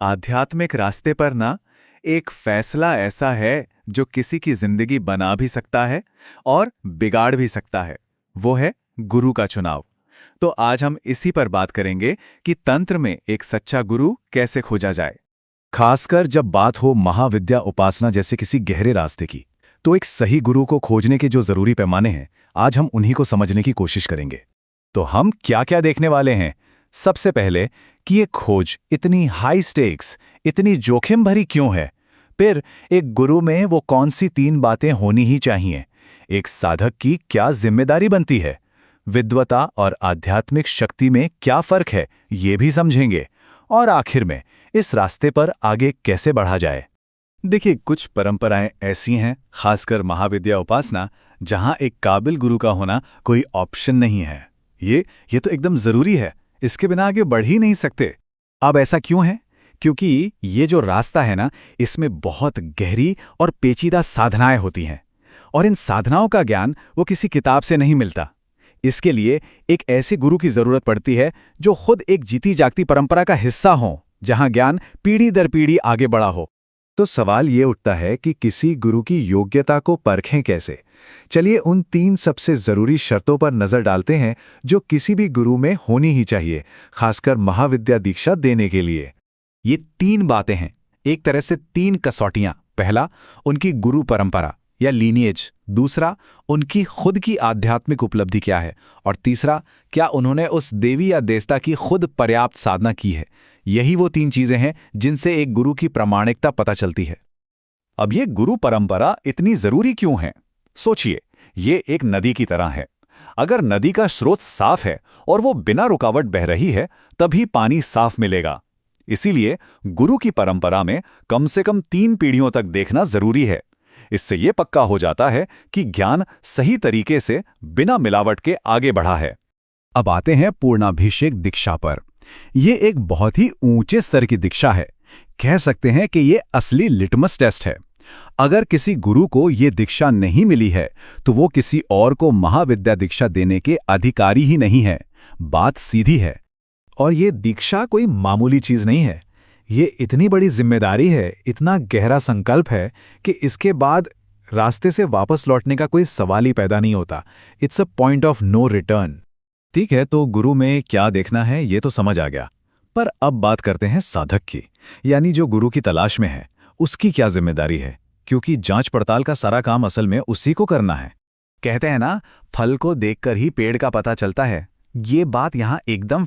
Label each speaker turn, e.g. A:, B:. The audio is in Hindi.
A: आध्यात्मिक रास्ते पर ना एक फैसला ऐसा है जो किसी की जिंदगी बना भी सकता है और बिगाड़ भी सकता है। वो है गुरु का चुनाव। तो आज हम इसी पर बात करेंगे कि तंत्र में एक सच्चा गुरु कैसे खोजा जाए।
B: खासकर जब बात हो महाविद्या उपासना जैसे किसी गहरे रास्ते की, तो एक सही गुरु को खोजने के जो जरूरी पैमाने हैं, आज हम उन्हीं को समझने की कोशिश करेंगे। तो हम क्या क्या देखने वाले हैं? सबसे पहले कि ये खोज इतनी हाई स्टेक्स, इतनी जोखिम भरी क्यों है? फिर एक गुरु में वो कौन सी 3 बातें होनी ही चाहिए? एक साधक की क्या जिम्मेदारी बनती है? विद्वता और आध्यात्मिक शक्ति में क्या फर्क है, ये भी समझेंगे। और आखिर में इस रास्ते पर आगे कैसे बढ़ा जाए।
A: देखिए, कुछ परंपराएं ऐसी हैं, खासकर महाविद्या उपासना, जहां एक काबिल गुरु का होना कोई ऑप्शन नहीं है। ये तो एकदम जरूरी है, इसके बिना आगे बढ़ ही नहीं सकते।
C: अब ऐसा क्यों है? क्योंकि ये जो रास्ता है ना, इसमें बहुत गहरी और पेचीदा साधनाएं होती हैं, और इन साधनाओं का ज्ञान वो किसी किताब से नहीं मिलता। इसके लिए एक ऐसे गुरु की जरूरत पड़ती है जो खुद एक जीती जागती परंपरा का हिस्सा हो, जहां ज्ञान पीढ़ी दर पीढ़ी आगे बढ़ा हो।
B: तो सवाल ये उठता है कि किसी गुरु की योग्यता को परखें कैसे? चलिए उन 3 सबसे जरूरी शर्तों पर नजर डालते हैं जो किसी भी गुरु में होनी ही चाहिए, खासकर महाविद्या दीक्षा देने के लिए।
C: ये 3 बातें हैं, एक तरह से 3 कसौटियां। पहला, उनकी गुरु परंपरा या लीनिएज। दूसरा, उनकी खुद की आध्यात्मिक उपलब्धि क्या है। और तीसरा, क्या उन्होंने उस देवी या देवता की खुद पर्याप्त साधना की है। यही वो 3 चीजें हैं जिनसे एक गुरु की प्रामाणिकता पता चलती है।
A: अब ये गुरु परंपरा इतनी जरूरी क्यों है? सोचिए, ये एक नदी की तरह है। अगर नदी का स्रोत साफ है और वो बिना रुकावट बह रही है, तभी पानी साफ मिलेगा। इसीलिए गुरु की परंपरा में कम से कम 3 पीढ़ियों तक देखना जरूरी है। इससे ये पक्का हो जाता है कि ज्ञान सही तरीके से बिना मिलावट के आगे बढ़ा है।
B: अब आते हैं पूर्णाभिषेक दीक्षा पर। ये एक बहुत ही ऊंचे स्तर की दीक्षा है। कह सकते हैं कि ये असली लिटमस टेस्ट है। अगर किसी गुरु को ये दीक्षा नहीं मिली है, तो वो किसी और को महाविद्या दीक्षा देने के अधिकारी ही नहीं है। बात सीधी है।
C: और ये दीक्षा कोई मामूली चीज नहीं है। ये इतनी बड़ी जिम्मेदारी है, इतना गहरा संकल्प है कि इसके बाद रास्ते से वापस लौटने का कोई सवाल ही पैदा नहीं होता। It's a point of no return.
B: ठीक है, तो गुरु में क्या देखना है ये तो समझ आ गया। पर अब बात करते हैं साधक की, यानी जो गुरु की तलाश में है, उसकी क्या जिम्मेदारी है? क्योंकि जांच पड़ताल का सारा काम असल में उसी को करना है।
C: कहते हैं ना, फल को देखकर ही पेड़ का पता चलता है। ये बात यहाँ एकदम